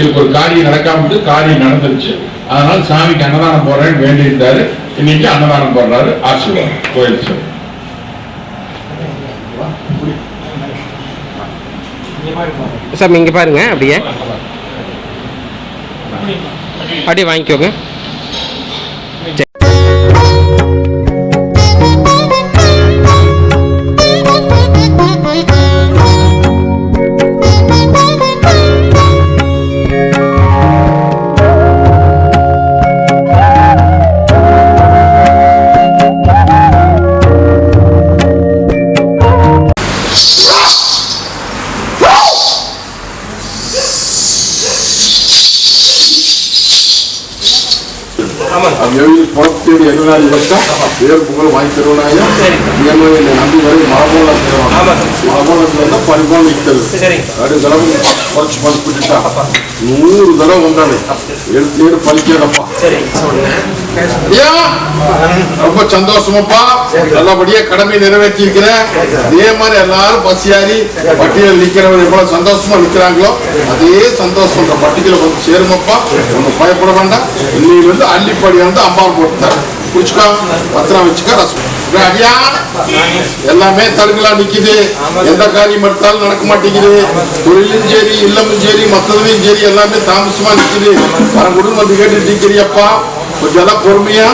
எங்களுக்கு ஒரு காரியம் நடக்காம காரியம் நடந்துருச்சு. அதனால சாமிக்கு அன்னதானம் போடுறேன்னு வேண்டி இருந்தாரு. இன்னைக்கு அன்னதானம் போடுறாரு. ஆசீர்வாதம் கோயில் சார். சார் இங்க பாருங்க, அப்படியே அப்படியே வாங்கிக்கோங்க. வாங்கி தருவனாயா நம்பி வரை மரபோலத்துல பரிமாணம் வைக்கிறது குறைச்சு பறிச்சுட்டா 100 தடவை வந்தானே எடுத்து பழிக்காதப்பா. ரொம்ப சந்தோஷமாப்பா. நல்லபடியா கடமை நிறைவேற்றி இருக்கிறேன். அதே மாதிரி எல்லாரும் பசியாரி பட்டியல் நிக்கிறவங்க எவ்வளவு சந்தோஷமா நிக்கிறாங்களோ அதே சந்தோஷம் பட்டியல வந்து சேருமப்பா. ஒன்னும் பயப்பட வேண்டாம். இன்னைக்கு வந்து அள்ளிப்படி வந்து அம்மா போட்டுத்தாரு. குடிச்சுக்கா, பத்திரம் வச்சுக்கா. ரசம் எல்லாமே தடுக்கலாம் நிக்குது. எந்த காரியம் எடுத்தாலும் நடக்க மாட்டேங்குது. தொழிலும் சரி, இல்லமும் சரி, மற்றதுலையும் சரி, எல்லாமே தாமசமா நிக்குது. வரங்குடன் வந்து கேட்டு நிக்கிறியப்பா. கொஞ்சம் எல்லாம் பொறுமையா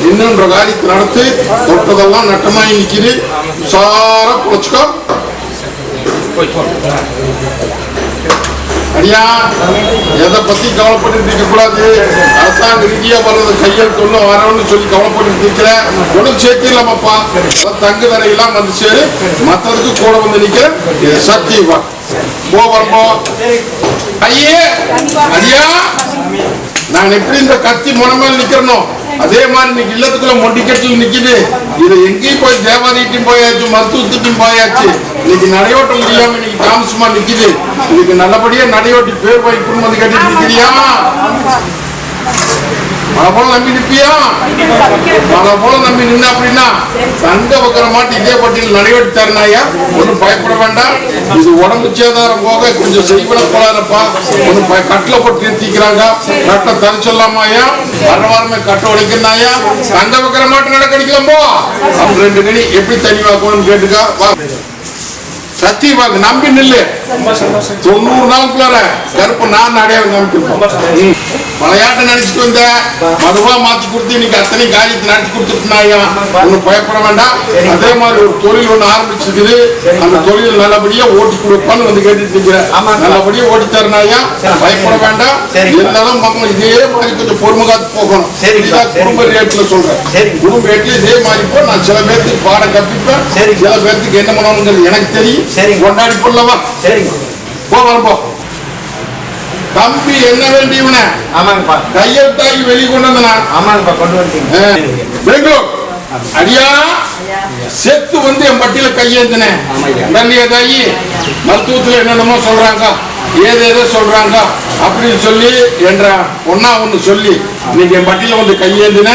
இன்னொன்ற காரியத்தை நடத்து. தொட்டதெல்லாம் நட்டமாயி நிக்குது. உஷாரா குடிச்சுக்கோ. அடியா, எதை பத்தி கவலைப்பட்டு இருக்க கூடாது. அரசாங்க ரீதியா வர்றது கையெழுத்து ஒண்ணு வரணும்னு சொல்லி கவலைப்பட்டு இருக்கிறேன். ஒன்றும் சேர்த்து இல்லாமப்பா. தங்கு தரையெல்லாம் வந்து சேரு. மற்றதுக்கு கூட வந்து நிக்கிற சத்தியப்பா. வரம்போ ஐயே அடியா, நான் எப்படி இந்த கத்தி முனமேல் நிக்கிறனோ அதே மாதிரி இன்னைக்கு இல்லத்துக்குள்ள மொண்டிக்கட்டில் நிக்குது. இது எங்கேயும் போய் தேவாலயத்தையும் போயாச்சு, மருத்துவத்துக்கும் போயாச்சு. இன்னைக்கு நடையோட்ட முடியாம இன்னைக்கு தாமசமா நிக்குது. இன்னைக்கு நல்லபடியா நடையோட்டி பேர் வாய்ப்புன்னு வந்து கேட்டு நிக்கிறியா? மழை போல நம்பி நிற்பியா? மழை போல நம்பி நின்ன அப்படின்னா தங்க வைக்கிற மாட்டு இதே பட்டியல் நடைபெற்று தரனாயா? ஒன்றும் பயப்பட வேண்டாம். இது உடம்பு சேதாரம் போக கொஞ்சம் செய்வன போலாதப்பா. ஒன்றும் கட்டில் போட்டு நிறுத்திக்கிறாங்க. கட்டை தரிச்சொல்லாமாயா? வர வாரமே கட்டை உடைக்கிறாயா? தங்க வைக்கிற மாட்டு நடக்கடிக்கலாம் போ. அவங்க 2 கணி எப்படி தனி வாக்கணும்னு கேட்டுக்கா. சத்தியமாக நம்பி நில்லு. 90 நாளுக்குள்ளார கருப்பு நான் அடையாளம் காமிச்சிருப்போம். மலையாட்ட நினைச்சிட்டு வந்த மதுவா மாத்தி கொடுத்து இன்னைக்கு அத்தனை காரியத்தை நடத்தி கொடுத்துட்டுனாயா? ஒன்னும் பயப்பட வேண்டாம். அதே மாதிரி ஒரு தொழில் ஒண்ணு ஆரம்பிச்சிருக்குது. அந்த தொழில் நல்லபடியா ஓட்டி கொடுப்பான்னு வந்து கேட்டுட்டு இருக்கிறேன். நல்லபடியா ஓட்டி தரனாயா? பயப்பட வேண்டாம். இருந்தாலும் இதே மாதிரி கொஞ்சம் பொறுமை காத்து போகணும். குடும்ப ரேட்ல சொல்றேன். குடும்ப ரேட்ல இதே மாதிரி போ. நான் சில பேருக்கு பாடம் கற்பிப்பேன். சில பேருக்கு என்ன பண்ணணுங்கிறது எனக்கு தெரியும். கொண்டாடி போடலவா? போ. தம்பி என்ன வேண்டியவன கையெழுத்தாகி வெளியே கொண்டு வந்தனா? பெங்களூர் அடியா செத்து வந்து என் பட்டியல கையேந்தினேன். தாயி மருத்துவத்துல என்னென்னமோ சொல்றாங்க, ஏதேதோ சொல்றாங்க அப்படின்னு சொல்லி என்ற ஒன்னா ஒண்ணு சொல்லி இன்னைக்கு என் பட்டியல வந்து கையேந்தின.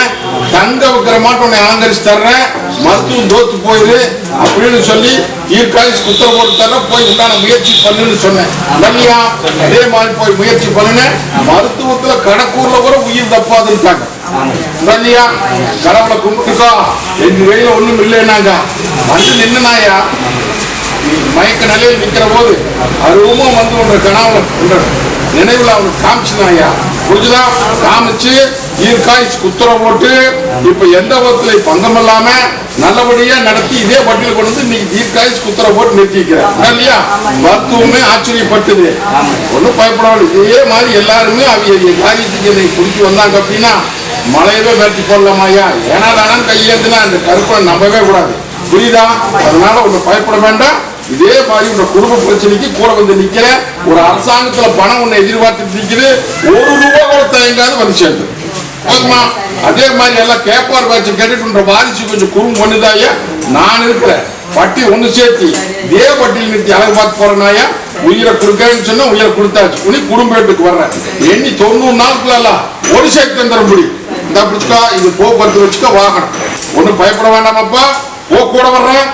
தங்க வைக்கிற மாட்டோம் உன்னை அலங்கரிச்சு தர்றேன். மருத்துவம் தோத்து போயிரு அப்படின்னு சொல்லி ஈர்க்காய்ச்சி குத்தர போட்டு தர போய் உண்டான முயற்சி பண்ணுன்னு சொன்னேன். இல்லையா? அதே மாதிரி போய் முயற்சி பண்ணுனேன். மருத்துவத்துல கடக்கூர்ல கூட உயிர் தப்பாதுட்டாங்க. இல்லையா? கடவுளை கும்பிட்டுக்கோ. எங்க கையில ஒண்ணும் இல்லைன்னாங்க. வந்து நின்னுனாயா மயக்க நிலையில் நிக்கிற போது அருவமும் வந்து உன்ற கனவுல நினைவுல அவனுக்கு காமிச்சுனாயா? புரிஞ்சுதா? காமிச்சு ஈர்க்காய்ச்சி குத்துற போட்டு இப்ப எந்த விதத்துல பங்கம் இல்லாம நல்லபடியா நடத்தி இதே பட்டியல் கொண்டு வந்து இன்னைக்கு தீர்க்காய்ச்சி குத்துற போட்டு நிறுத்தி இருக்கிறேன். இல்லையா? மருத்துவமே ஆச்சரியப்பட்டது. ஒன்னும் பயப்படாது. இதே மாதிரி எல்லாருமே அவங்க காரியத்துக்கு என்னை குடிச்சு வந்தாங்க அப்படின்னா மழையவே மேட்டி போடலாமாயா? ஏன்னா தானே கையேந்துனா அந்த கருப்பை நம்பவே கூடாது. புரியுதா? அதனால ஒண்ணு பயப்பட வேண்டாம். இதே மாதிரி உங்க குடும்ப பிரச்சனைக்கு கூட வந்து நிக்கிற ஒரு அரசாங்கத்துல பணம் ஒண்ணு எதிர்பார்த்துட்டு நிக்குது. 1 ரூபா கூட தயங்காது வந்து சேர்ந்து போதுமா? அதே மாதிரி எல்லாம் கேப்பார் பேச்சு கேட்டுட்டு வாரிசு கொஞ்சம் குறும் பண்ணுதாயா? நான் இருக்கிறேன் பட்டி ஒண்ணு சேர்த்தி இதே பட்டியல் நிறுத்தி அழகு பார்த்து போறனாயா? உயிரை கொடுக்கன்னு சொன்னா உயிரை கொடுத்தாச்சு. உனி குடும்ப வீட்டுக்கு வர்றேன். எண்ணி 90 நாளுக்குள்ள ஒரு சேர்த்து தந்துட முடியும். இந்த பிடிச்சுக்கா. இது போக்குவரத்து வச்சுக்க வாகனம். ஒன்னும் பயப்பட வேண்டாமப்பா. கூட வர்றேன்.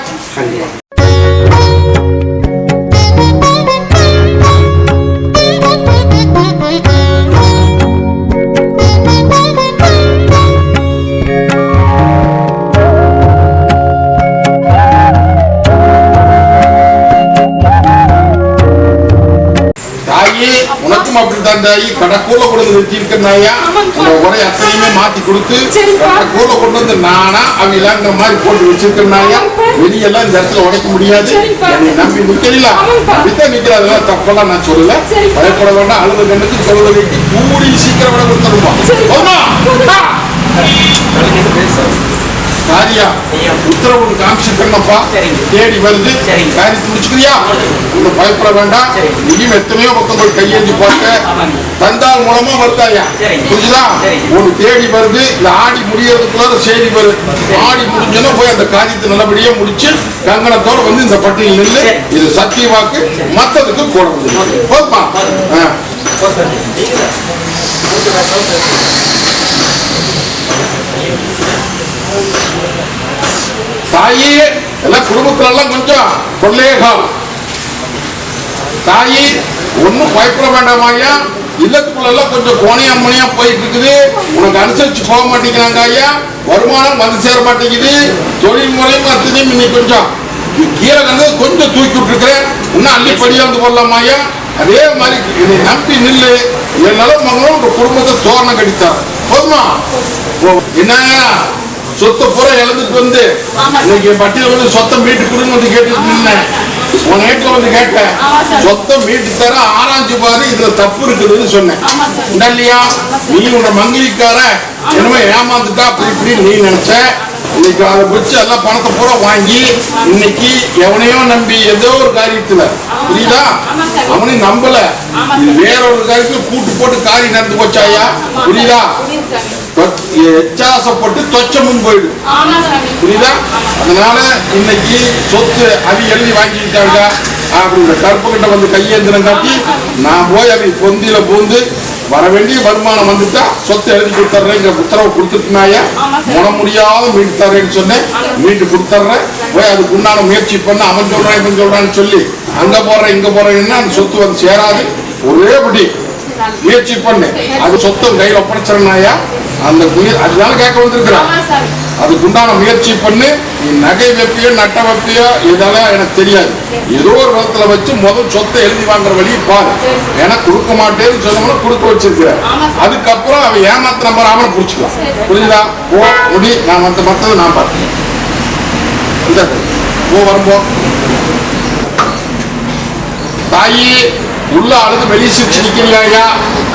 Thank you. அப்படித்தான் தாயி கடக்கூல கொண்டு வந்து வச்சிருக்கனாயா அந்த உரை அத்தனையுமே மாத்தி கொடுத்து கடக்கூல கொண்டு வந்து நானா அவங்க இல்லாங்கிற மாதிரி போட்டு வச்சிருக்கனாயா வெளியெல்லாம் இந்த இடத்துல உடைக்க முடியாது என்னை நம்பி நிக்கலாம் அப்படித்தான் நிக்கிற அதெல்லாம் தப்பெல்லாம் நான் சொல்லல பயப்பட வேண்டாம் அழுத கண்ணுக்கு சொல்வதைக்கு கூடி சீக்கிரம் விட கொடுத்துருவோம் காரியா உத்தரவு காமிச்சிருக்கா தேடி வருது காரியத்தை முடிச்சுக்கிறியா இந்த பயப்பட வேண்டாம் நீயும் எத்தனையோ பக்கம் போய் கையேந்தி போட்ட தந்தால் மூலமா வருதாயா புரிஞ்சுதா ஒரு தேடி வருது இந்த ஆடி முடியறதுக்குள்ள செய்தி வருது ஆடி முடிஞ்சோன்னா போய் அந்த காரியத்தை நல்லபடியா முடிச்சு கங்கணத்தோட வந்து இந்த பட்டியல் நின்று இது சத்திய வாக்கு மத்ததுக்கு கூட வந்து போதுமா தாயி எல்லாம் குடும்பத்துல எல்லாம் கொஞ்சம் கொள்ளையகாலம் தாயி ஒன்னும் பயப்பட வேண்டாமாயா இல்லத்துக்குள்ள எல்லாம் கொஞ்சம் கோணியம்மனியா போயிட்டு இருக்குது உனக்கு அனுசரிச்சு போக மாட்டேங்கிறாங்க ஐயா வருமானம் வந்து சேர மாட்டேங்குது தொழில் முறையும் அத்தனையும் இன்னைக்கு கொஞ்சம் கீழே கண்டது கொஞ்சம் தூக்கி விட்டுருக்கிறேன் இன்னும் அள்ளி படியாந்து போடலாமாயா அதே மாதிரி என்னை நம்பி நில்லு என்னால மகனும் உங்க குடும்பத்தை தோரணம் கடித்தார் போதுமா என்னங்க சொத்தை பூரா இழந்துட்டு வந்து இன்னைக்கு பட்டியல வந்து சொத்தை மீட்டு கொடுன்னு வந்து கேட்டுட்டு நின்னேன் உன் நேரத்துல வந்து கேட்டேன் சொத்தை மீட்டு தர ஆராய்ச்சி பாரு இதுல தப்பு இருக்குதுன்னு சொன்னேன் இல்லையா நீ உன்னை மங்கிலிக்கார என்னமோ ஏமாந்துட்டா அப்படி இப்படி நீ நினைச்ச இன்னைக்கு அதை வச்சு எல்லாம் பணத்தை பூரா வாங்கி இன்னைக்கு எவனையோ நம்பி ஏதோ ஒரு காரியத்துல புரியுதா அவனையும் நம்பல வேற ஒரு காரியத்துல கூட்டு போட்டு காரியம் நடந்து போச்சாயா புரியுதா எச்சாசப்பட்டு தொச்சமும் போயிடும் புரியுதா அதனால இன்னைக்கு சொத்து அது எழுதி வாங்கிட்டாங்க அப்படின்ற கருப்பு கிட்ட வந்து கையேந்திரம் காட்டி நான் போய் அதை பொந்தியில பூந்து வர வேண்டிய வருமானம் வந்துட்டா சொத்தை எழுதி கொடுத்துட்றேங்கிற உத்தரவு கொடுத்துட்டுனாயா முன முடியாத மீட்டு தர்றேன்னு சொன்னேன் மீட்டு கொடுத்துட்றேன் போய் அதுக்கு உண்டான முயற்சி பண்ண அவன் சொல்றான் இவன் சொல்றான்னு சொல்லி அங்க போறேன் இங்க போறேன்னா அந்த சொத்து வந்து சேராது ஒரேபடி முயற்சி பண்ணு அது சொத்து கையில் ஒப்படைச்சிடனாயா அந்த அதனால கேட்க வந்திருக்கிறான் அதுக்கு உண்டான முயற்சி பண்ணு நீ நகை வைப்பியோ நட்ட வைப்பியோ இதெல்லாம் எனக்கு தெரியாது ஏதோ ஒரு விதத்துல வச்சு முதல் சொத்தை எழுதி வாங்குற வழியை பாரு ஏன்னா கொடுக்க மாட்டேன்னு சொன்னோம்னா கொடுக்க வச்சிருக்கிற அதுக்கப்புறம் அவன் ஏமாத்த நம்பர் அவனை புடிச்சுக்கலாம் புரியுதா போ முடி நான் மத்ததை நான் பார்த்தேன் போ வரும்போ தாயி உள்ள அழுது வெளியே சிரிச்சு நிக்கிறியா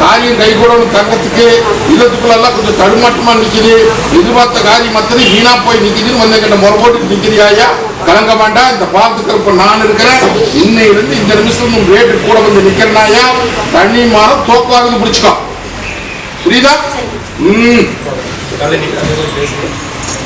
காரியம் கை கூட தங்கத்துக்கு இல்லத்துக்குள்ள கொஞ்சம் தடுமாட்டமா நிக்குது எதிர்பார்த்த காரியம் மத்தனை வீணா போய் நிக்குதுன்னு வந்து கிட்ட முறை போட்டு நிக்கிறியா கலங்க வேண்டாம் இந்த பார்த்துக்கிறப்ப நான் இருக்கிறேன் இன்னையிலிருந்து இந்த நிமிஷம் ரேட்டு கூட வந்து நிக்கிறனாயா தண்ணி மாறம் தோக்காதுன்னு பிடிச்சுக்கோ புரியுதா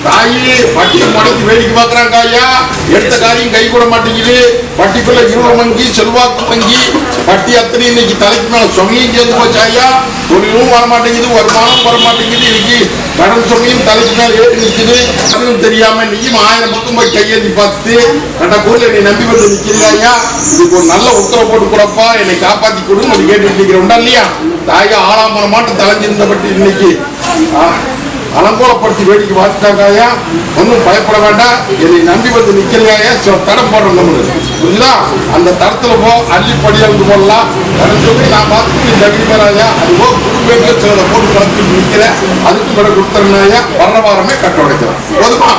தாயி பட்டியை முடக்கி வேடிக்கை பார்க்கறாங்க ஐயா எடுத்த காரியம் கை கூட மாட்டேங்குது பட்டிக்குள்ள இருள் மங்கி செல்வாக்கு மங்கி பட்டி அத்தனை இன்னைக்கு தலைக்கு மேல சுமையும் சேர்ந்து போச்சு ஐயா தொழிலும் வர மாட்டேங்குது வருமானம் வர மாட்டேங்குது இன்னைக்கு கடன் சுமையும் தலைக்கு மேல ஏறி நிற்குது அதுவும் தெரியாம நீயும் 1000 பக்கம் போய் கையேந்தி பார்த்துட்டு கடற்கூர்ல என்னை நம்பி வந்து நிக்கிறீங்க ஐயா இதுக்கு ஒரு நல்ல உத்தரவு போட்டு கொடுப்பா என்னை காப்பாத்தி கொடுன்னு ஒரு கேட்டு நிற்கிறோம்டா இல்லையா தாயா ஆளாமரம் மாட்டம் தலைஞ்சிருந்த பட்டி இன்னைக்கு அலங்கோலப்படுத்தி வேடிக்கை பார்த்துட்டாங்க ஒன்றும் பயப்பட வேண்டாம் என்னை நம்பி வந்து நிற்கிறாங்க தடம் போடுறோம் நம்மளுக்கு புரியுதா அந்த தடத்துல போ அள்ளி படியாந்து போடலாம் சொல்லி நான் பார்த்துட்டு தகுதிமராயா அதுபோ குடும்பங்கள் சில போட்டு கலந்து நிற்கிறேன் அதுக்கு பிறகு கொடுத்துருந்தாயா வர்ற வாரமே கட்ட உடைக்கலாம் போதுமா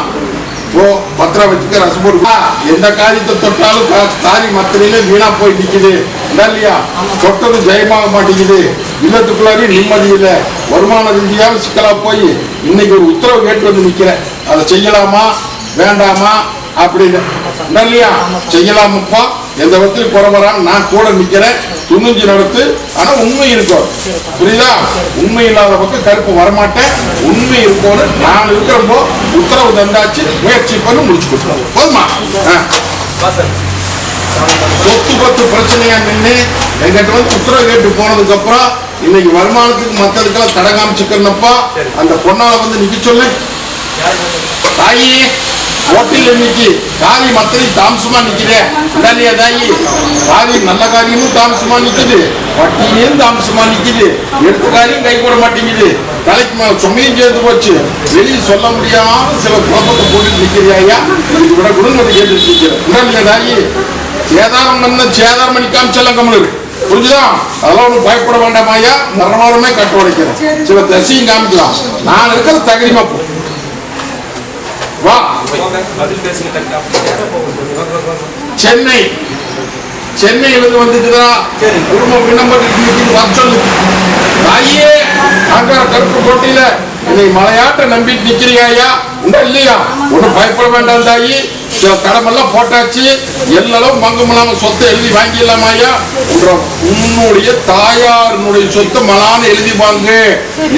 ஓ பத்திரம் வச்சுக்க ரசப்போடுக்கா எந்த காரியத்தை தொட்டாலும் காரி மத்திரையில வீணா போய் நிக்குது இல்லையா தொட்டது ஜெயமாக மாட்டேங்குது இல்லத்துக்குள்ளாரி நிம்மதி இல்லை வருமான ரீதியாக சிக்கலா போய் இன்னைக்கு ஒரு உத்தரவு கேட்டு வந்து நிக்கிறேன் அதை செய்யலாமா வேண்டாமா அப்படின்னு இல்லையா செய்யலாமப்பா எந்த விதத்திலும் குறைவரான்னு நான் கூட நிக்கிறேன் துணிஞ்சு நடத்து ஆனா உண்மை இருக்கும் புரியுதா உண்மை இல்லாத பக்கம் கருப்பு வரமாட்டேன் உண்மை இருக்கும்னு நான் இருக்கிறப்போ உத்தரவு தந்தாச்சு முயற்சி பண்ணி முடிச்சு கொடுத்துருவோம் போதுமா சொத்து பத்து பிரச்சனையா நின்று எங்கிட்ட வந்து உத்தரவு கேட்டு போனதுக்கு அப்புறம் இன்னைக்கு வருமானத்துக்கு மற்றதுக்கெல்லாம் தடை காமிச்சுக்கிறப்பா அந்த பொண்ணால வந்து நிக்க சொல்லு தாயி ஹோட்டல் இன்னைக்கு காரி மத்தனை தாமசமா நிக்கிறேன் இல்லையா தாயி காரி நல்ல காரியமும் தாமசமா நிக்குது வட்டியும் தாமசமா நிக்குது எடுத்த காரியம் கை கூட மாட்டேங்குது தலைக்கு சுமையும் சேர்ந்து போச்சு வெளியே சொல்ல முடியாம சில குழப்பத்தை போட்டு நிக்கிறியா இதுக்கு விட குடும்பத்தை கேட்டு நிக்கிறேன் இல்லையா தாயி சேதாரம் பண்ண சேதாரம் பண்ணி காமிச்செல்லாம் கம்மலுக்கு புரிஞ்சுதா? அதெல்லாம் ஒன்றும் பயப்பட வேண்டாம் ஐயா. மரணமே கட்டு உடைக்கிறேன். சில தசியும் காமிக்கலாம். நான் இருக்கிறது தகுதிமா போ. வா. சென்னையிலிருந்து வந்துட்டுதா குடும்பம் விண்ணப்பத்துக்கு வர சொல்லு. ஐயே அங்க கருப்பு போட்டியில நீ மலையாட்ட நம்பிட்டு நிக்கிறியா? உண்டா இல்லையா? ஒன்றும் பயப்பட வேண்டாம் தாயி. சில கடமெல்லாம் போட்டாச்சு. எல்லாம் மங்கமலாம சொத்தை எழுதி வாங்கிடலாமா ஐயா? உன்னுடைய தாயாருடைய சொத்தை மலான்னு எழுதி வாங்க.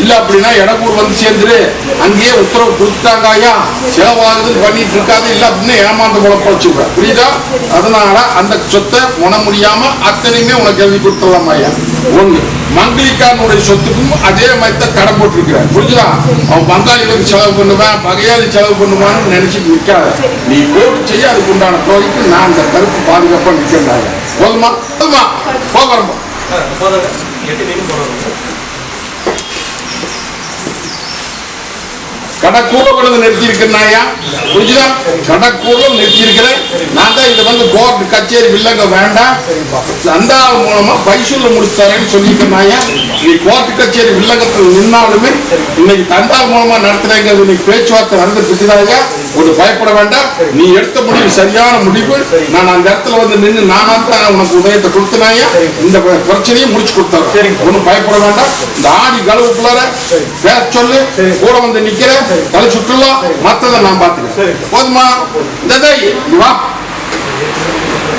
இல்ல அப்படின்னா எடக்கூர் வந்து சேர்ந்துரு. அங்கேயே உத்தரவு கொடுத்தாங்க ஐயா. செலவாகுதுன்னு பண்ணிட்டு இருக்காது. இல்ல அப்படின்னு ஏமாந்து குழப்பச்சுடுற. புரியுதா? அதனால அந்த சொத்தை முன முடியாம அத்தனையுமே உனக்கு எழுதி கொடுத்துடலாம் ஐயா. ஒண்ணு மங்களிக்காரனுடைய சொத்துக்கும் அதே மாதிரி தான் கடன் போட்டிருக்கிறார். புரிஞ்சுதா? அவன் பங்காளிகளுக்கு செலவு பண்ணுவேன், பகையாளி செலவு பண்ணுவான்னு நினைச்சிட்டு நிற்காத. நீ போட்டு செய்ய அதுக்கு உண்டான தொகைக்கு நான் அந்த கருப்பு பாதுகாப்பா நிற்கிறாங்க. போதுமா? போதுமா? போகிறோம். கடக்கூட கொண்டு நிறுத்தி இருக்கிறாயா? புரிஞ்சுதா? கடக்கூட நிறுத்தி இருக்கிறேன். நான் தான் இதை வந்து கோர்ட் கச்சேரி வில்லங்க வேண்டாம், சந்தா மூலமா பைசூல்ல முடிச்சாரேன்னு சொல்லியிருக்கேனாயா. நீ கோர்ட் கச்சேரி வில்லங்கத்தில் நின்னாலுமே இன்னைக்கு தந்தா மூலமா நடத்துறேங்கிறது இன்னைக்கு பேச்சுவார்த்தை நடந்துட்டுதாயா. ஒரு பயப்பட வேண்டாம். நீ எடுத்த முடிவு சரியான முடிவு. நான் அந்த இடத்துல வந்து நின்று நானா தான் உனக்கு உதயத்தை கொடுத்தனாயா. இந்த பிரச்சனையை முடிச்சு கொடுத்தேன். ஒன்றும் பயப்பட வேண்டாம். இந்த ஆடி கழுவுக்குள்ளார பேச சொல்லு. கூட வந்து நிக்கிறேன். தலை சுற்றலாம். மற்றதை நான் பார்த்துக்கிறேன். போதுமா? வா.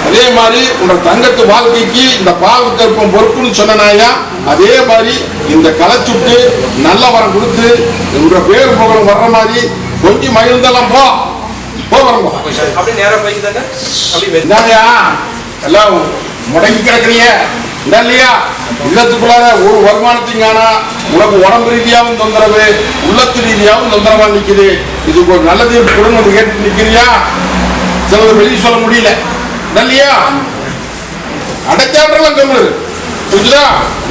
அதே மாதிரி உன்னோட தங்கத்து வாழ்க்கைக்கு இந்த பால் கற்பம் பொறுப்புன்னு சொன்னாயா. அதே மாதிரி இந்த களை சுட்டு நல்ல வரம் கொடுத்து உங்க பேர் புகழும் வர்ற மாதிரி கொஞ்சம் மகிழ்ந்தெல்லாம் போ. போகிறோம். எல்லாம் முடங்கி கிடக்குறீங்க இல்லையா? இல்லத்துக்குள்ளார ஒரு வருமானத்தையும் காணா. உனக்கு உடம்பு ரீதியாகவும் தொந்தரவு, உள்ளத்து ரீதியாகவும் தொந்தரவா நிக்குது. இதுக்கு ஒரு நல்ல தீர்ப்பு கொடுங்க கேட்டு நிக்கிறியா? சிலது வெளியே சொல்ல முடியல இல்லையா? அடைச்சாட்டெல்லாம் கம்முது. புரிஞ்சுதா?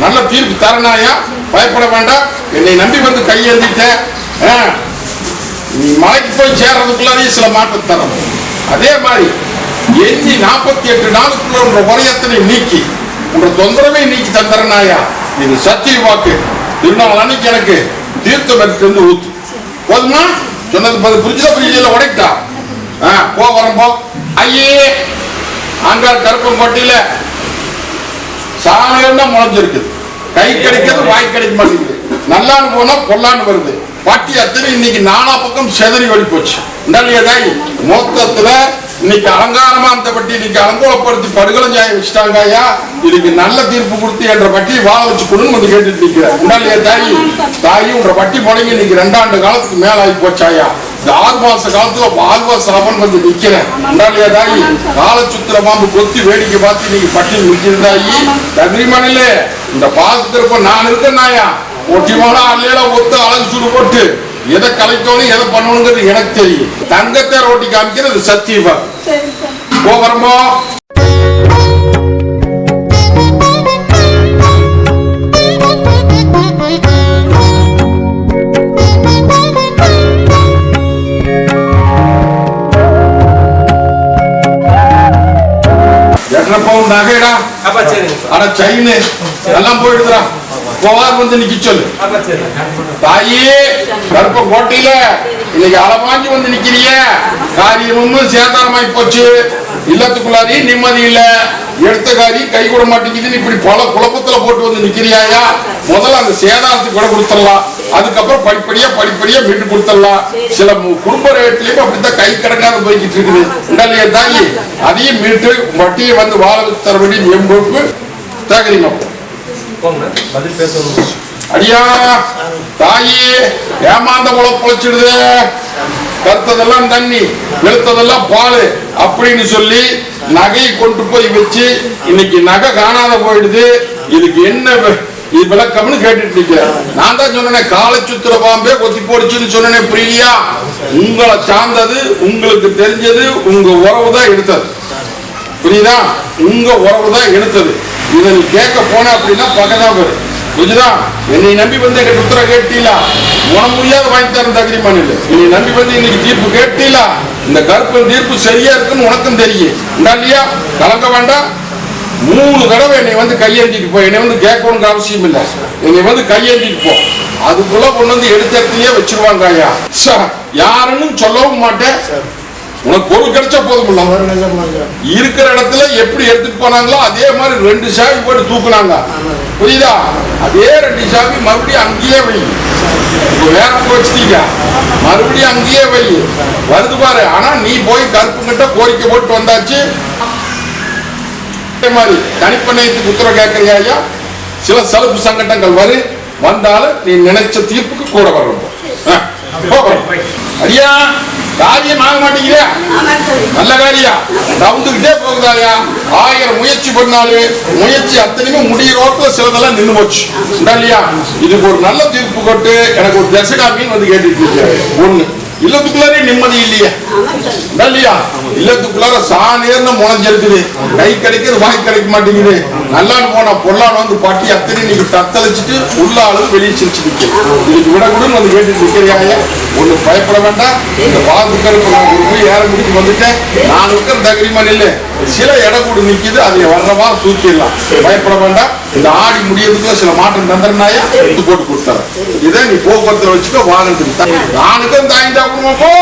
நல்ல தீர்ப்பு தரணாயா. பயப்பட வேண்டாம். என்னை நம்பி வந்து கையெழுந்திட்டேன். நீ மலைக்கு போய் சேர்றதுக்குள்ளாரையே சில மாற்றம் தரணும். அதே மாதிரி எண்ணி 48 நாளுக்குள்ள உன்ற உரையத்தனை நீக்கி உன்ற தொந்தரவை நீக்கி தந்தரனாயா. இது சத்திய வாக்கு. திருநாள் அன்னைக்கு எனக்கு தீர்த்தம் எடுத்து ஊத்து. போதுமா? சொன்னது புரிஞ்சுதா? புரியல உடைட்டா? போ வரம்போ. ஐயே அங்க கருப்பங்கோட்டையில சாலையம் தான் முளைஞ்சிருக்குது. கை கிடைக்கிறது, வாய் கிடைக்க மாட்டேங்குது. நல்லான்னு போனா பொல்லான்னு வருது. பட்டி அத்தனை இன்னைக்கு நாலா பக்கம் செதறி ஓடி போச்சு. மொத்தத்துல இன்னைக்கு அலங்காரமா அந்த பட்டி இன்னைக்கு அலங்கோலப்படுத்தி படுகொலைஞ்சாய வச்சுட்டாங்க ஐயா. இதுக்கு நல்ல தீர்ப்பு கொடுத்து என்ற பட்டியை வாழ வச்சு கொடுன்னு வந்து கேட்டுட்டு நிற்கிறேன். உண்டாலியா தாயி உன்ற பட்டி முடங்கி இன்னைக்கு 2 ஆண்டு காலத்துக்கு மேல ஆகி போச்சாயா. இந்த 6 மாச காலத்துல வாழ்வா சாபன் வந்து நிக்கிறேன். உண்டாலியா தாயி கால சுத்திர பாம்பு கொத்தி வேடிக்கை பார்த்து இன்னைக்கு பட்டி நிற்கிறதாயி. தகிரிமணில இந்த பாசத்திருப்ப நான் இருக்கேன்னாயா. ஒட்டிமான அல்லையில ஒத்து அழகு சுடு போட்டு எதை கலைக்கணும் எதை பண்ணணுங்கிறது எனக்கு தெரியும். தங்கத்தை ரோட்டி காமிக்கிறது சத்தியமா. போகிறோமோ? நகைடா அட செயின் எல்லாம் போயிடுதுடா. போவார் வந்து நிக்க சொல்லு. தாயே கருப்ப கோட்டையில இன்னைக்கு அளவாஞ்சி வந்து நிக்கிறிய. காரியமும் சேதாரமாய் போச்சு. இல்லத்துக்குள்ளாரி நிம்மதி இல்ல. எடுத்த காரி கை கூட மாட்டேங்குதுன்னு இப்படி பல குழப்பத்துல போட்டு வந்து நிக்கிறியாயா. முதல்ல அந்த சேதாரத்துக்கு கூட கொடுத்துடலாம். அதுக்கப்புறம் படிப்படியா மீட்டு கொடுத்துடலாம். சில குடும்ப ரேட்லயும் அப்படித்தான் கை கிடக்காத போய்கிட்டு இருக்குது. இல்லையா தாயி? அதையும் மீட்டு வட்டியை வந்து வாழ தர வேண்டிய என் பொறுப்பு. தகுதிமா அடியா தாயி. ஏமாந்த பொழைச்சிடுது. கருத்ததெல்லாம் தண்ணி, வெளுத்ததெல்லாம் பால் அப்படின்னு சொல்லி நகையை கொண்டு போய் வச்சு இன்னைக்கு நகை காணாத போயிடுது. இதுக்கு என்ன விளக்கம்னு கேட்டுட்டு இருக்கேன். நான் தான் சொன்னேன் காலை சுத்துற பாம்பே கொத்தி போடுச்சுன்னு சொன்னேன். புரியலையா? உங்களை சார்ந்தது, உங்களுக்கு தெரிஞ்சது, உங்க உறவு தான் எடுத்தது. புரியுதா? உங்க உறவு தான் எடுத்தது. இதை நீ கேட்க போன அப்படின்னா பக்கதான் வரும். புரியுதா? என்னை நம்பி வந்து எங்க உத்தர கேட்டீங்களா? உன முடியாத வாங்கி தர தகுதிமான இல்லை. என்னை நம்பி வந்து இன்னைக்கு தீர்ப்பு கேட்டீங்களா? இந்த கருப்பு தீர்ப்பு சரியா இருக்குன்னு உனக்கும் தெரியும் இல்லையா? கலங்க வேண்டாம். 3 தடவை என்னை வந்து கையேந்திட்டு போ. என்னை வந்து கேட்கணுங்கிற அவசியம் இல்லை. என்னை வந்து கையேந்திட்டு போ. அதுக்குள்ள கொண்டு வந்து எடுத்த இடத்துலயே வச்சிருவாங்க ஐயா. யாருன்னு சொல்லவும் மாட்டேன். உனக்கு பொருள் கிடைச்சா போதும். இருக்கிற இடத்துல எப்படி எடுத்துட்டு போனாங்களோ அதே மாதிரி 2 சாவி போட்டு தூக்குனாங்க. புரியுதா? அதே 2 சாவி மறுபடியும் அங்கேயே வை. வேற வச்சுட்டீங்க, மறுபடியும் அங்கேயே வை. வருது பாரு. ஆனா நீ போய் கருப்புங்கிட்ட கோரிக்கை போட்டு வந்தாச்சு. மாதிரி தனிப்பண்ணையத்துக்கு உத்தரவு கேட்கறியா ஐயா? சில சலுப்பு சங்கடங்கள் வந்தாலும் நீ நினைச்ச தீர்ப்புக்கு கூட வரணும். அடியா காரியம் ஆக மாட்டேங்கிறியா? நல்ல காரியம் நவுந்துகிட்டே போகுதாயா? 1000 முயற்சி பண்ணாலும் முயற்சி அத்தனையுமே முடிகிற ரோட்ல சிலதெல்லாம் நின்று போச்சு இல்லையா? இதுக்கு ஒரு நல்ல தீர்ப்பு கொட்டு. எனக்கு ஒரு தசகாமின்னு வந்து கேட்டுட்டு இருக்காரு. ஒண்ணு இல்லத்துக்குள்ளாரே நிம்மதி இல்லையா? இல்லையா? இல்லத்துக்குள்ளார சாணேர்னு முளைஞ்சிருக்குது. கை கிடைக்கிறது வாய் கிடைக்க மாட்டேங்குது. நல்லான்னு போனா பொல்லான்னு வந்து பட்டி அத்தனை நீங்க தத்தளிச்சுட்டு உள்ளாலும் வெளியே சிரிச்சு நிற்கும். இதுக்கு விடக்கூடன்னு வந்து கேட்டுட்டு இருக்கிறியா? ஒண்ணு பயப்பட வேண்டாம். இந்த பாதுகாப்பு போய் ஏற முடிச்சு வந்துட்டேன். நான் இருக்கிற தைரியமா இல்லை. சில இடம் கூட நிக்குது. அதை வர்றவா தூக்கிடலாம். பயப்பட வேண்டாம். இந்த ஆடி முடியறதுக்குள்ள சில மாற்றம் தந்துறனாயா போட்டு கொடுத்தாரு. இதை நீ போக்குவரத்துல வச்சுக்கோ. வாகனத்துக்கு நானுக்கும் தாய்ந்தா குடும்பம் போ.